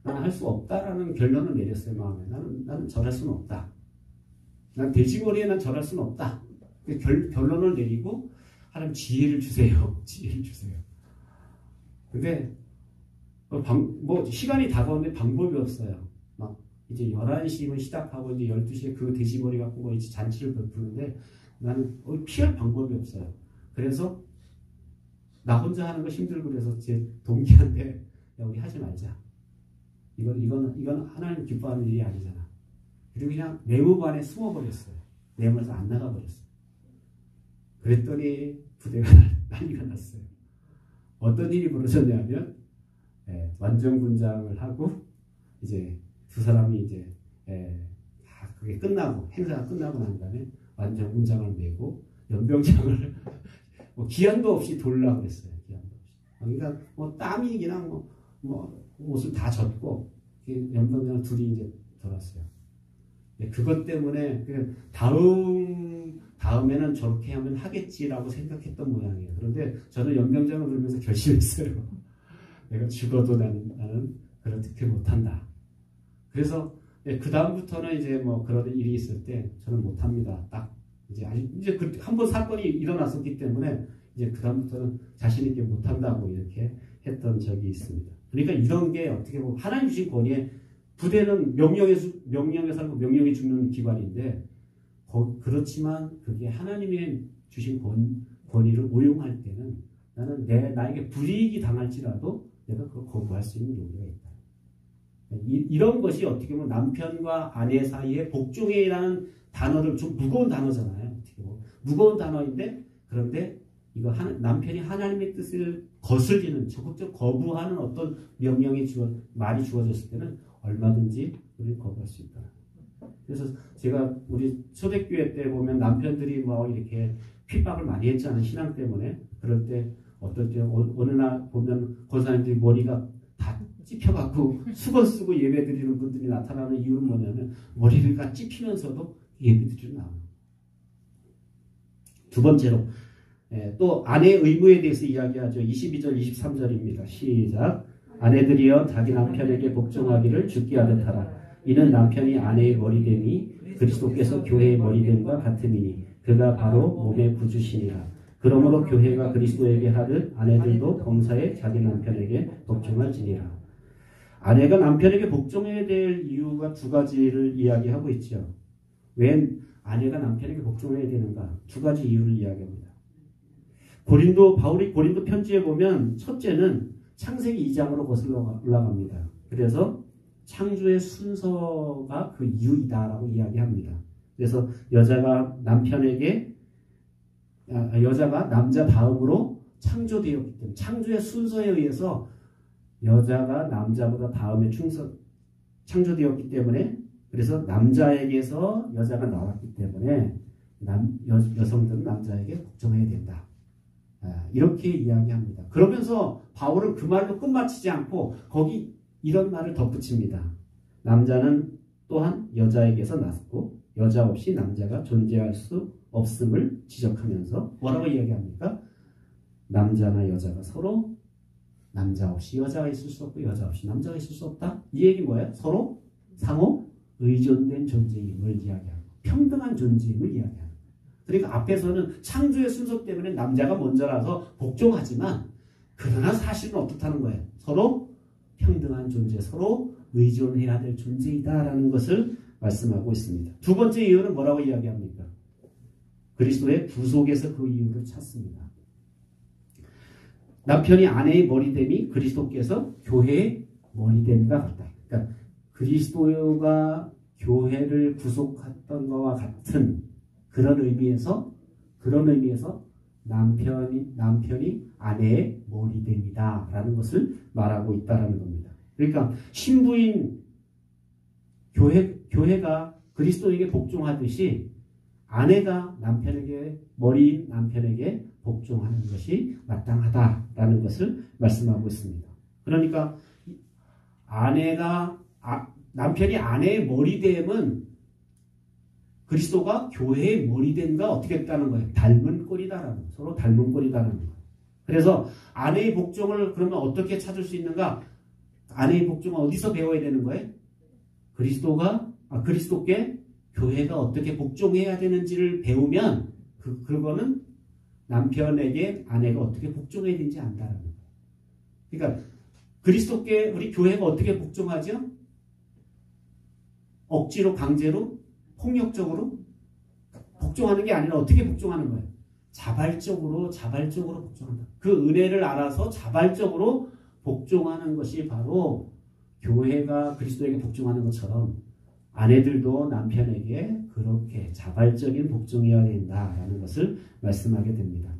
나는 할 수 없다라는 결론을 내렸어요. 마음에. 나는 절할 수는 없다. 난 돼지머리에 난 절할 수는 없다. 결론을 내리고 하나님 지혜를 주세요. 지혜를 주세요. 근데 시간이 다가오는데 방법이 없어요. 막 이제 11시면 시작하고 이제 12시에 그 돼지머리 갖고 뭐 이제 잔치를 베푸는데 나는 피할 방법이 없어요. 그래서 나 혼자 하는 거 힘들고 그래서 제 동기한테 야, 우리 하지 말자. 이건 하나님 기뻐하는 일이 아니잖아. 그리고 그냥 내무 안에 숨어버렸어요. 내무에서 안 나가버렸어요. 그랬더니 부대가 난리가 났어요. 어떤 일이 벌어졌냐면 완전군장을 하고 이제 두 사람이 이제 다 그게 끝나고 행사가 끝나고 난 다음에 완전군장을 메고 연병장을 뭐 기한도 없이 돌라고 했어요. 기한도 없이. 그러니까 뭐 땀이 그냥 뭐 옷을 다 젖고 연병장 둘이 이제 돌았어요. 그것 때문에 다음에는 저렇게 하면 하겠지라고 생각했던 모양이에요. 그런데 저는 연병장을 들으면서 결심했어요. 내가 죽어도 나는 그렇게 못한다. 그래서 그 다음부터는 이제 뭐 그런 일이 있을 때 저는 못합니다. 딱 이제 한 번 사건이 일어났었기 때문에 이제 그 다음부터는 자신 있게 못한다고 이렇게 했던 적이 있습니다. 그러니까 이런 게 어떻게 보면 하나님 주신 권위에 부대는 명령에 살고 명령에 죽는 기관인데 그렇지만 그게 하나님의 주신 권위를 오용할 때는 나는 나에게 불이익이 당할지라도 내가 그걸 거부할 수 있는 용의가 있다. 이런 것이 어떻게 보면 남편과 아내 사이에 복종이라는 단어를 좀 무거운 단어잖아요. 어떻게 보면 무거운 단어인데 그런데 이거 남편이 하나님의 뜻을 거슬리는 적극적 거부하는 어떤 말이 주어졌을 때는 얼마든지 우리를 거부할 수 있다. 그래서 제가 우리 초대교회 때 보면 남편들이 뭐 이렇게 핍박을 많이 했잖아요. 신앙 때문에. 그럴 때 어떨 때 어느 날 보면 권사님들이 머리가 다 찝혀갖고 수건 쓰고 예배 드리는 분들이 나타나는 이유는 뭐냐면 머리가 찝히면서도 예배 드리러 나와요. 두 번째로 또 아내의 의무에 대해서 이야기하죠. 22절 23절입니다. 시작. 아내들이여 자기 남편에게 복종하기를 주께 하듯 하라. 이는 남편이 아내의 머리됨이 그리스도께서 교회의 머리됨과 같음이니 그가 바로 몸의 구주시니라. 그러므로 교회가 그리스도에게 하듯 아내들도 범사에 자기 남편에게 복종할지니라. 아내가 남편에게 복종해야 될 이유가 두 가지를 이야기하고 있죠. 왜 아내가 남편에게 복종해야 되는가? 두 가지 이유를 이야기합니다. 바울이 고린도 편지에 보면 첫째는 창세기 2장으로 거슬러 올라갑니다. 그래서 창조의 순서가 그 이유이다라고 이야기합니다. 그래서 여자가 남자 다음으로 창조되었기 때문에 창조의 순서에 의해서 여자가 남자보다 다음에 창조되었기 때문에 그래서 남자에게서 여자가 나왔기 때문에 여성들은 남자에게 복종해야 된다. 이렇게 이야기합니다. 그러면서 바울은 그 말로 끝마치지 않고 거기 이런 말을 덧붙입니다. 남자는 또한 여자에게서 났고 여자 없이 남자가 존재할 수 없음을 지적하면서 뭐라고 이야기합니까? 남자나 여자가 서로 남자 없이 여자가 있을 수 없고 여자 없이 남자가 있을 수 없다. 이 얘기 뭐예요? 서로 상호 의존된 존재임을 이야기하고 평등한 존재임을 이야기합니다. 그러니까 앞에서는 창조의 순서 때문에 남자가 먼저라서 복종하지만 그러나 사실은 어떻다는 거예요? 서로 평등한 존재, 서로 의존해야 될 존재이다라는 것을 말씀하고 있습니다. 두 번째 이유는 뭐라고 이야기합니까? 그리스도의 구속에서 그 이유를 찾습니다. 남편이 아내의 머리됨이 그리스도께서 교회의 머리됨과 같다. 그러니까 그리스도가 교회를 구속했던 것과 같은 그런 의미에서 남편이 아내의 머리됨이다라는 것을 말하고 있다라는 겁니다. 그러니까 신부인 교회가 그리스도에게 복종하듯이 아내가 머리인 남편에게 복종하는 것이 마땅하다라는 것을 말씀하고 있습니다. 그러니까 남편이 아내의 머리됨은 그리스도가 교회의 머리됨과 어떻게 했다는 거예요? 닮은 꼴이다라는 거예요. 서로 닮은 꼴이다라는 거예요. 그래서 아내의 복종을 그러면 어떻게 찾을 수 있는가? 아내의 복종은 어디서 배워야 되는 거예요? 그리스도께 교회가 어떻게 복종해야 되는지를 배우면 그거는 남편에게 아내가 어떻게 복종해야 되는지 안다라는 거예요. 그러니까 그리스도께 우리 교회가 어떻게 복종하죠? 억지로, 강제로, 폭력적으로 복종하는 게 아니라 어떻게 복종하는 거예요? 자발적으로 복종한다. 그 은혜를 알아서 자발적으로 복종하는 것이 바로 교회가 그리스도에게 복종하는 것처럼 아내들도 남편에게 그렇게 자발적인 복종이어야 된다라는 것을 말씀하게 됩니다.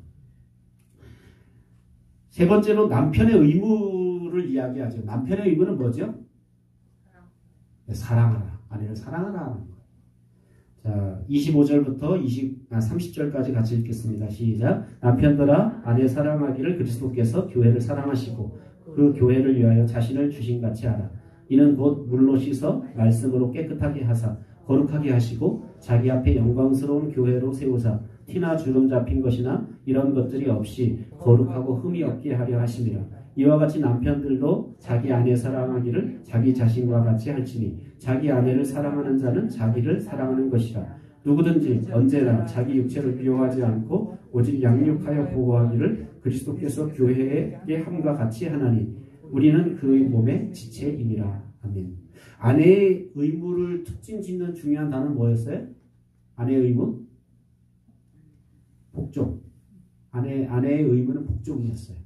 세 번째로 남편의 의무를 이야기하죠. 남편의 의무는 뭐죠? 사랑하라. 아내를 사랑하라. 자, 25절부터 30절까지 같이 읽겠습니다. 시작. 남편들아 아내 사랑하기를 그리스도께서 교회를 사랑하시고 그 교회를 위하여 자신을 주신같이 하라. 이는 곧 물로 씻어 말씀으로 깨끗하게 하사 거룩하게 하시고 자기 앞에 영광스러운 교회로 세우사 티나 주름 잡힌 것이나 이런 것들이 없이 거룩하고 흠이 없게 하려 하심이라. 이와 같이 남편들도 자기 아내 사랑하기를 자기 자신과 같이 할지니 자기 아내를 사랑하는 자는 자기를 사랑하는 것이라. 누구든지 언제나 자기 육체를 미워하지 않고 오직 양육하여 보호하기를 그리스도께서 교회에게 함과 같이 하나니 우리는 그의 몸의 지체임이라. 아멘. 아내의 의무를 특징 짓는 중요한 단어는 뭐였어요? 아내의 의무? 복종. 아내의 의무는 복종이었어요.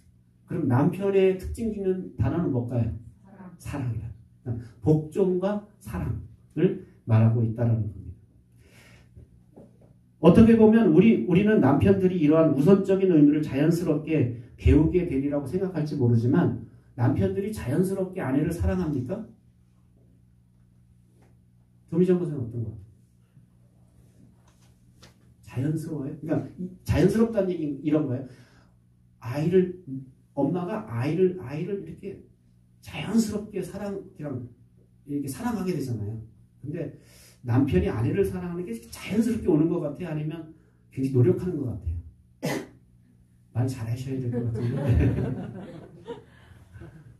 그럼 남편의 특징 짓는 단어는 뭘까요? 사랑이라. 복종과 사랑을 말하고 있다는 겁니다. 어떻게 보면 우리는 남편들이 이러한 우선적인 의무를 자연스럽게 배우게 되리라고 생각할지 모르지만 남편들이 자연스럽게 아내를 사랑합니까? 조미정 선생은 어떤 거? 자연스러워요? 그러니까 자연스럽다는 얘기는 이런 거예요. 엄마가 아이를 이렇게 자연스럽게 이렇게 사랑하게 되잖아요. 근데 남편이 아내를 사랑하는 게 자연스럽게 오는 것 같아요? 아니면 굉장히 노력하는 것 같아요? 말 잘하셔야 될 것 같은데.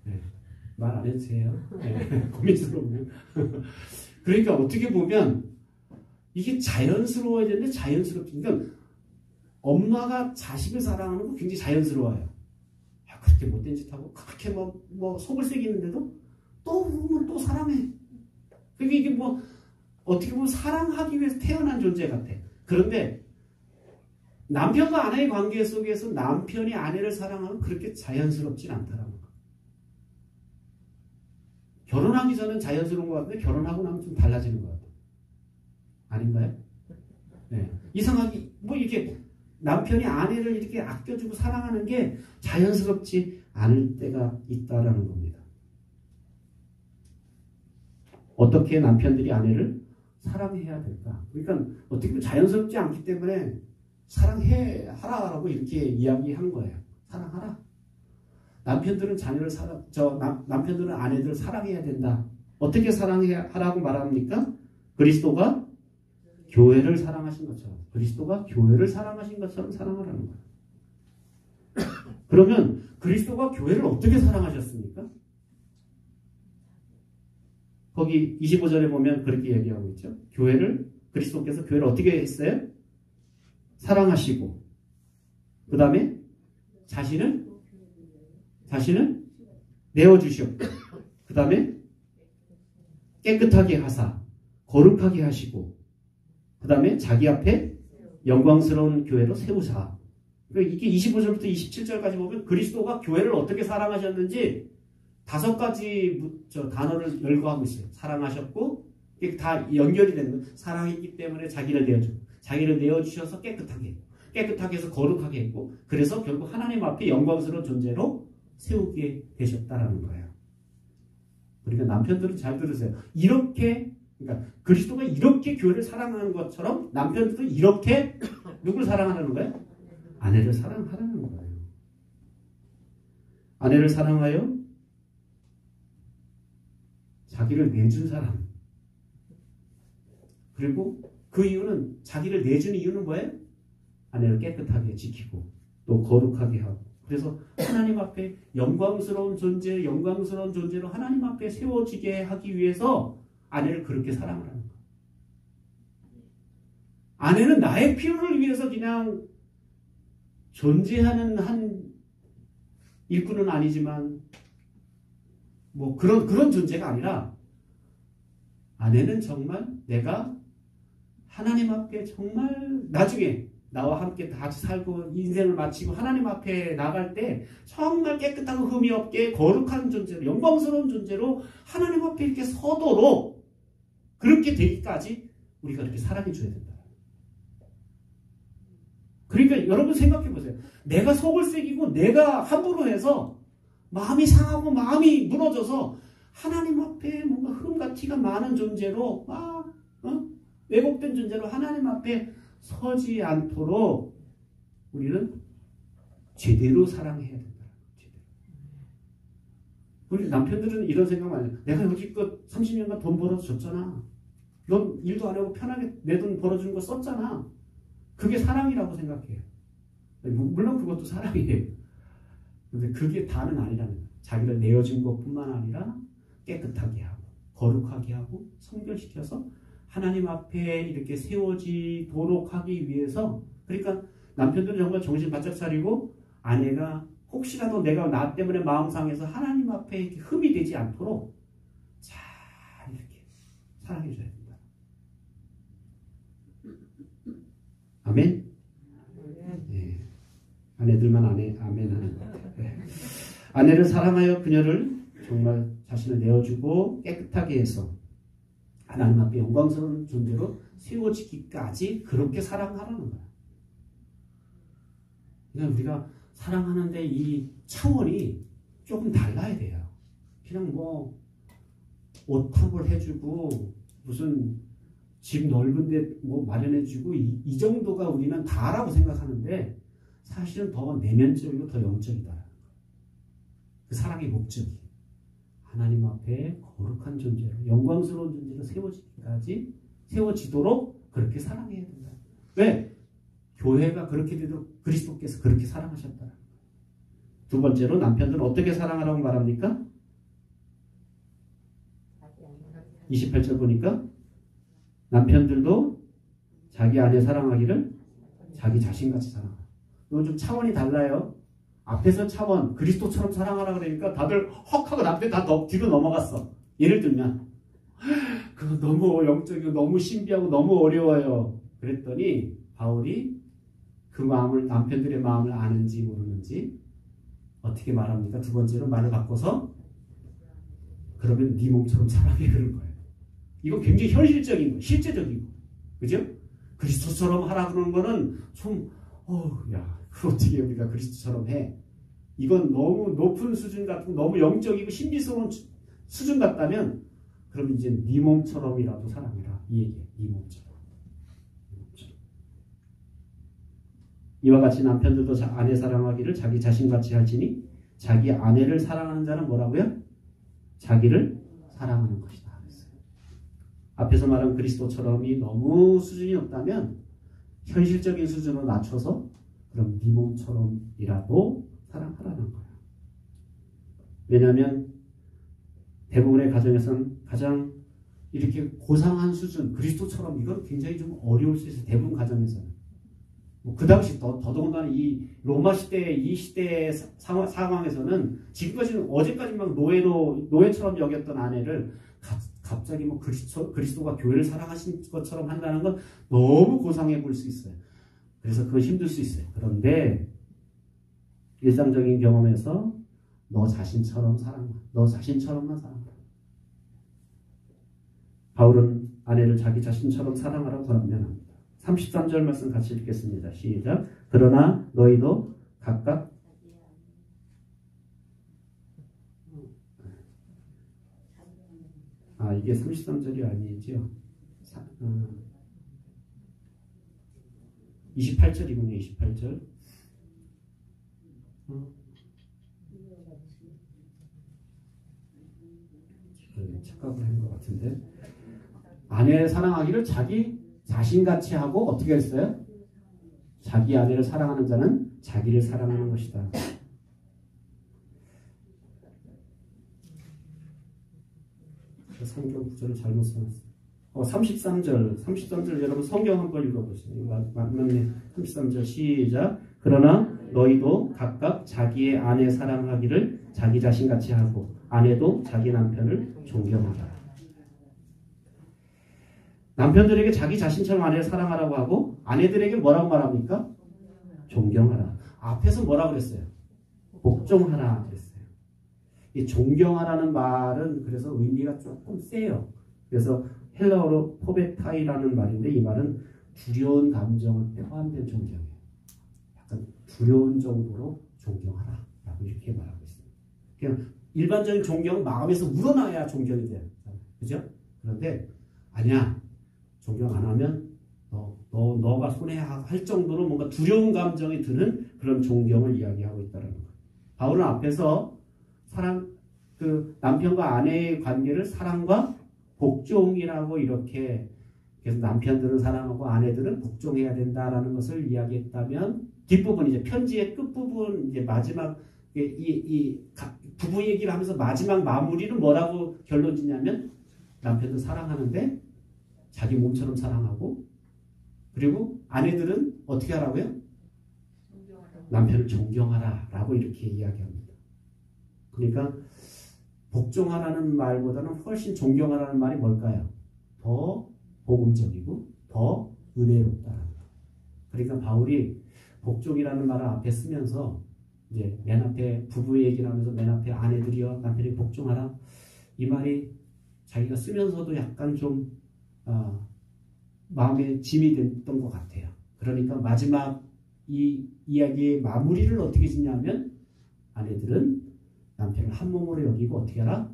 네, 말 안 해도 돼요. 네, 고민스러우면. 그러니까 어떻게 보면 이게 자연스러워야 되는데 자연스럽지. 그러니까 엄마가 자식을 사랑하는 거 굉장히 자연스러워요. 그렇게 못된 짓 하고 그렇게 뭐 속을 새기는데도 또 보면 또 사랑해. 그게 이게 어떻게 보면 사랑하기 위해서 태어난 존재 같아. 그런데 남편과 아내의 관계 속에서 남편이 아내를 사랑하면 그렇게 자연스럽진 않다라는 거. 결혼하기 전엔 자연스러운 것 같은데 결혼하고 나면 좀 달라지는 것 같아요. 아닌가요? 네. 이상하게 이렇게 남편이 아내를 이렇게 아껴주고 사랑하는 게 자연스럽지 않을 때가 있다라는 겁니다. 어떻게 남편들이 아내를 사랑해야 될까? 그러니까 어떻게 보면 자연스럽지 않기 때문에 사랑하라라고 이렇게 이야기한 거예요. 사랑하라. 남편들은 남편들은 아내들을 사랑해야 된다. 어떻게 사랑하라고 말합니까? 그리스도가 교회를 사랑하신 것처럼. 그리스도가 교회를 사랑하신 것처럼 사랑하라는 거예요. 그러면 그리스도가 교회를 어떻게 사랑하셨습니까? 거기 25절에 보면 그렇게 얘기하고 있죠. 그리스도께서 교회를 어떻게 했어요? 사랑하시고 그 다음에 자신을 내어주셨고 그 다음에 깨끗하게 하사 거룩하게 하시고 그 다음에 자기 앞에 영광스러운 교회로 세우사. 그러니까 이게 25절부터 27절까지 보면 그리스도가 교회를 어떻게 사랑하셨는지 5가지 단어를 열거하고 있어요. 사랑하셨고 이게 다 연결이 되는 거예요. 사랑했기 때문에 자기를 내어주고 자기를 내어주셔서 깨끗하게 해서 거룩하게 했고 그래서 결국 하나님 앞에 영광스러운 존재로 세우게 되셨다라는 거예요. 그러니까 남편들은 잘 들으세요. 그러니까 그리스도가 이렇게 교회를 사랑하는 것처럼 남편들도 이렇게 누구를 사랑하는 거예요? 아내를 사랑하라는 거예요. 아내를 사랑하여 자기를 내준 사람. 그리고 그 이유는 자기를 내준 이유는 뭐예요? 아내를 깨끗하게 지키고 또 거룩하게 하고 그래서 하나님 앞에 영광스러운 존재로 하나님 앞에 세워지게 하기 위해서 아내를 그렇게 사랑하라는 거예요. 아내는 나의 필요를 위해서 그냥 존재하는 한 일꾼은 아니지만 뭐 그런 존재가 아니라 아내는 정말 내가 하나님 앞에 정말 나중에 나와 함께 다 같이 살고 인생을 마치고 하나님 앞에 나갈 때 정말 깨끗하고 흠이 없게 거룩한 존재로 영광스러운 존재로 하나님 앞에 이렇게 서도록 그렇게 되기까지 우리가 이렇게 사랑해 줘야 된다. 그러니까 여러분 생각해 보세요. 내가 속을 새기고 내가 함부로 해서 마음이 상하고 마음이 무너져서 하나님 앞에 뭔가 흠과 티가 많은 존재로 막 왜곡된 존재로 하나님 앞에 서지 않도록 우리는 제대로 사랑해야 된다. 제대로. 우리 남편들은 이런 생각 많이 해요. 내가 여지껏 30년간 돈 벌어서 줬잖아. 넌 일도 안 하고 편하게 내 돈 벌어주는 거 썼잖아. 그게 사랑이라고 생각해요. 물론 그것도 사랑이에요. 근데 그게 다는 아니라는 거예요. 자기를 내어준 것뿐만 아니라 깨끗하게 하고 거룩하게 하고 성결시켜서 하나님 앞에 이렇게 세워지도록 하기 위해서 그러니까 남편들은 정말 정신 바짝 차리고 아내가 혹시라도 내가 나 때문에 마음 상해서 하나님 앞에 이렇게 흠이 되지 않도록 잘 이렇게 사랑해 줘야 된다. 아멘? 네. 아내들만 아멘 하는 것 같아요. 네. 아내를 사랑하여 그녀를 정말 자신을 내어주고 깨끗하게 해서 하나님 앞에 영광스러운 존재로 세워지기까지 그렇게 사랑하라는 거야. 그러니까 우리가 사랑하는데 이 차원이 조금 달라야 돼요. 그냥 뭐 옷탑을 해주고 무슨 집 넓은데 뭐 마련해주고 이 정도가 우리는 다라고 생각하는데 사실은 더 내면적이고 더 영적이다. 그 사랑의 목적이 하나님 앞에 거룩한 존재로 영광스러운 존재로 세워지도록 그렇게 사랑해야 된다. 왜? 교회가 그렇게 되도록 그리스도께서 그렇게 사랑하셨다. 두 번째로 남편들은 어떻게 사랑하라고 말합니까? 28절 보니까 남편들도 자기 아내 사랑하기를 자기 자신같이 사랑하라. 이건 좀 차원이 달라요. 앞에서 차원 그리스도처럼 사랑하라 그러니까 다들 헉하고 남편 다 뒤로 넘어갔어. 예를 들면 그거 너무 영적이고 너무 신비하고 너무 어려워요. 그랬더니 바울이 그 마음을 남편들의 마음을 아는지 모르는지 어떻게 말합니까? 두 번째로 말을 바꿔서 그러면 네 몸처럼 사랑해 그런 거예요. 이거 굉장히 현실적인 거, 실제적인 거, 그죠? 그리스도처럼 하라 그러는 거는 좀 야, 그걸 어떻게 우리가 그리스도처럼 해? 이건 너무 높은 수준 같고 너무 영적이고 신비스러운 수준 같다면 그럼 이제 네 몸처럼이라도 사랑해라 이 얘기예요. 네 몸처럼. 이와 같이 남편들도 아내 사랑하기를 자기 자신같이 할지니 자기 아내를 사랑하는 자는 뭐라고요? 자기를 사랑하는 것이다. 앞에서 말한 그리스도처럼이 너무 수준이 높다면 현실적인 수준으로 낮춰서 그럼 네 몸처럼이라도 사랑하라는 거야. 왜냐하면 대부분의 가정에서는 가장 이렇게 고상한 수준 그리스도처럼 이건 굉장히 좀 어려울 수 있어요. 대부분 가정에서는. 뭐 그 당시 더더군다나 이 로마 시대 이 시대의 상황에서는 지금까지는 어제까지 막 노예처럼 여겼던 아내를 갑자기 뭐 그리스도가 교회를 사랑하신 것처럼 한다는 건 너무 고상해 보일 수 있어요. 그래서 그건 힘들 수 있어요. 그런데 일상적인 경험에서 너 자신처럼 사랑하. 너 자신처럼만 사랑하라. 바울은 아내를 자기 자신처럼 사랑하라고 권면합니다. 33절 말씀 같이 읽겠습니다. 시작. 그러나 너희도 각각 이게 33절이 아니죠. 28절이군요. 28절. 착각을 한 것 같은데. 아내를 사랑하기를 자기 자신같이 하고 어떻게 했어요? 자기 아내를 사랑하는 자는 자기를 사랑하는 것이다. 성경 구절을 잘못 써놨어요. 33절 여러분 성경 한번 읽어보세요. 맞네. 33절 시작. 그러나 너희도 각각 자기의 아내 사랑하기를 자기 자신같이 하고 아내도 자기 남편을 존경하라. 남편들에게 자기 자신처럼 아내를 사랑하라고 하고 아내들에게 뭐라고 말합니까? 존경하라. 앞에서 뭐라고 그랬어요? 복종하라 그랬어요. 이 존경하라는 말은 그래서 의미가 조금 세요. 그래서 헬라어로 포베타이라는 말인데 이 말은 두려운 감정을 포함된 존경이에요. 약간 두려운 정도로 존경하라 라고 이렇게 말하고 있습니다. 그냥 일반적인 존경은 마음에서 우러나야 존경이 돼요. 그죠? 그런데 아니야. 존경 안 하면 너가 손해할 정도로 뭔가 두려운 감정이 드는 그런 존경을 이야기하고 있다는 거예요. 바울은 앞에서 남편과 아내의 관계를 사랑과 복종이라고 이렇게 그래서 남편들은 사랑하고 아내들은 복종해야 된다라는 것을 이야기했다면 뒷부분 이제 편지의 끝부분 이제 마지막 이 부부 얘기를 하면서 마지막 마무리는 뭐라고 결론 짓냐면 남편도 사랑하는데 자기 몸처럼 사랑하고 그리고 아내들은 어떻게 하라고요? 남편을 존경하라 라고 이렇게 이야기합니다. 그러니까 복종하라는 말보다는 훨씬 존경하라는 말이 뭘까요? 더 복음적이고 더 은혜롭다라는 거. 그러니까 바울이 복종이라는 말을 앞에 쓰면서 이제 맨 앞에 부부 얘기를 하면서 맨 앞에 아내들이여 남편이 복종하라 이 말이 자기가 쓰면서도 약간 좀 마음에 짐이 됐던 것 같아요. 그러니까 마지막 이 이야기의 마무리를 어떻게 짓냐면 아내들은 남편을 한 몸으로 여기고 어떻게 하라?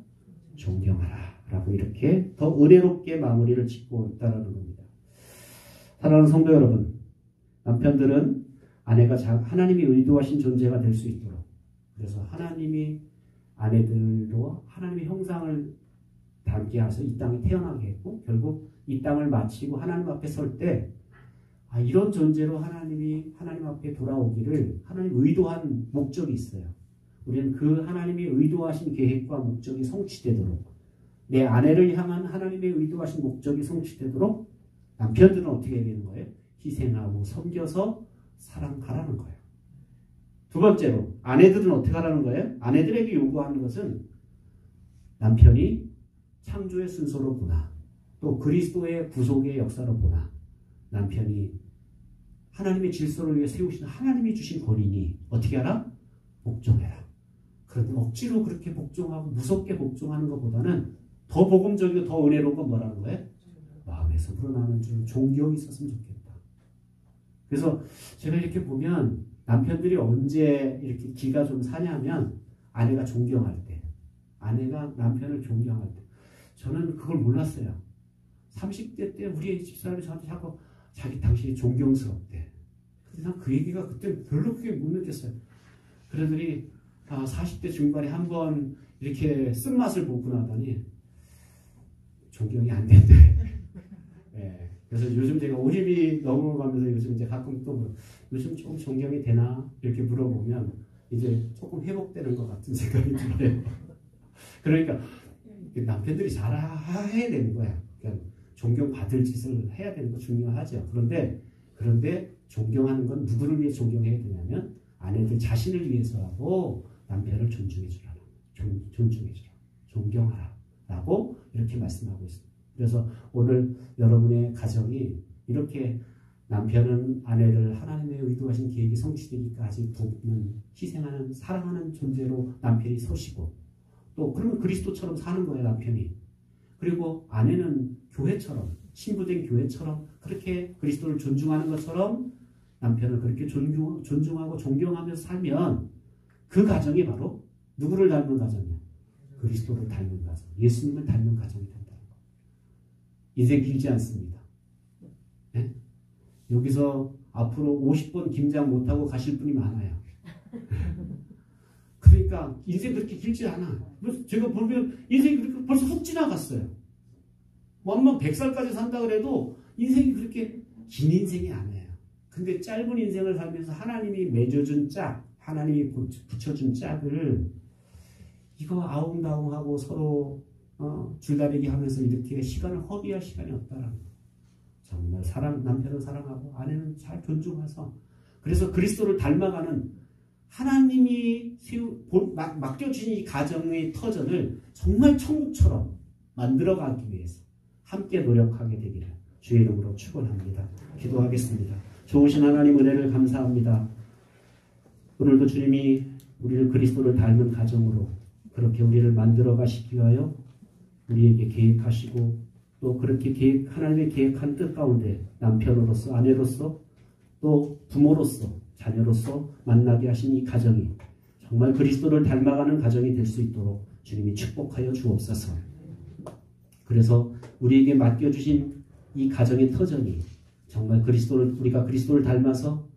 존경하라 라고 이렇게 더 은혜롭게 마무리를 짓고 있다는 겁니다. 사랑하는 성도 여러분, 남편들은 아내가 하나님이 의도하신 존재가 될 수 있도록 그래서 하나님이 아내들로 하나님의 형상을 닮게 해서 이 땅에 태어나게 했고 결국 이 땅을 마치고 하나님 앞에 설 때 이런 존재로 하나님 앞에 돌아오기를 하나님 의도한 목적이 있어요. 우리는 그 하나님이 의도하신 계획과 목적이 성취되도록 내 아내를 향한 하나님의 의도하신 목적이 성취되도록 남편들은 어떻게 해야 되는 거예요? 희생하고 섬겨서 사랑하라는 거예요. 두 번째로 아내들은 어떻게 하라는 거예요? 아내들에게 요구하는 것은 남편이 창조의 순서로 보나 또 그리스도의 구속의 역사로 보나 남편이 하나님의 질서를 위해 세우신 하나님이 주신 권위니 어떻게 하라? 복종해라. 그런데 억지로 그렇게 복종하고 무섭게 복종하는 것보다는 더 복음적이고 더 은혜로운 건 뭐라는 거예요? 마음에서 불어나는 좀 존경이 있었으면 좋겠다. 그래서 제가 이렇게 보면 남편들이 언제 이렇게 기가 좀 사냐면 아내가 존경할 때 아내가 남편을 존경할 때 저는 그걸 몰랐어요. 30대 때 우리 집사람이 저한테 자꾸 당신이 존경스럽대. 근데 난 그 얘기가 그때 별로 크게 못 느꼈어요. 그러더니 40대 중반에 한번 이렇게 쓴맛을 보고 나더니 존경이 안 된대. 네. 그래서 요즘 제가 50이 넘어가면서 요즘 이제 가끔 또 요즘 조금 존경이 되나 이렇게 물어보면 이제 조금 회복되는 것 같은 생각이 들어요. 그러니까 남편들이 잘해야 되는 거야. 그러니까 존경받을 짓을 해야 되는 거 중요하죠. 그런데 존경하는 건 누구를 위해 존경해야 되냐면 아내들 자신을 위해서라고 남편을 존중해 주라. 존중해 주라. 존경하라. 라고 이렇게 말씀하고 있습니다. 그래서 오늘 여러분의 가정이 이렇게 남편은 아내를 하나님의 의도하신 계획이 성취되기까지 돕는 희생하는 사랑하는 존재로 남편이 서시고 또 그러면 그리스도처럼 사는 거예요. 남편이. 그리고 아내는 교회처럼 신부된 교회처럼 그렇게 그리스도를 존중하는 것처럼 남편을 그렇게 존중하고 존경하면서 살면 그 가정이 바로 누구를 닮은 가정이야? 그리스도를 닮은 가정, 예수님을 닮은 가정이 된다는 거예요. 인생 길지 않습니다. 네? 여기서 앞으로 50번 김장 못하고 가실 분이 많아요. 그러니까 인생 그렇게 길지 않아. 제가 보면 인생이 그렇게 벌써 훅 지나갔어요. 뭐만 100살까지 산다 그래도 인생이 그렇게 긴 인생이 아니에요. 근데 짧은 인생을 살면서 하나님이 맺어준 짝, 하나님이 붙여준 짝을 이거 아웅다웅하고 서로 줄다리기 하면서 이렇게 시간을 허비할 시간이 없다라는 거. 정말 남편을 사랑하고 아내는 잘 존중해서 그래서 그리스도를 닮아가는 하나님이 맡겨주신 이 가정의 터전을 정말 천국처럼 만들어가기 위해서 함께 노력하게 되기를 주의 이름으로 축원합니다. 기도하겠습니다. 좋으신 하나님 은혜를 감사합니다. 오늘도 주님이 우리를 그리스도를 닮은 가정으로 그렇게 우리를 만들어 가시기 위하여 우리에게 계획하시고 또 그렇게 하나님의 계획한 뜻 가운데 남편으로서 아내로서 또 부모로서 자녀로서 만나게 하신 이 가정이 정말 그리스도를 닮아가는 가정이 될 수 있도록 주님이 축복하여 주옵소서. 그래서 우리에게 맡겨주신 이 가정의 터전이 정말 우리가 그리스도를 닮아서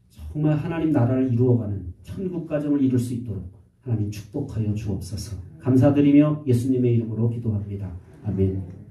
정말 하나님 나라를 이루어가는 천국 가정을 이룰 수 있도록 하나님 축복하여 주옵소서. 감사드리며 예수님의 이름으로 기도합니다. 아멘.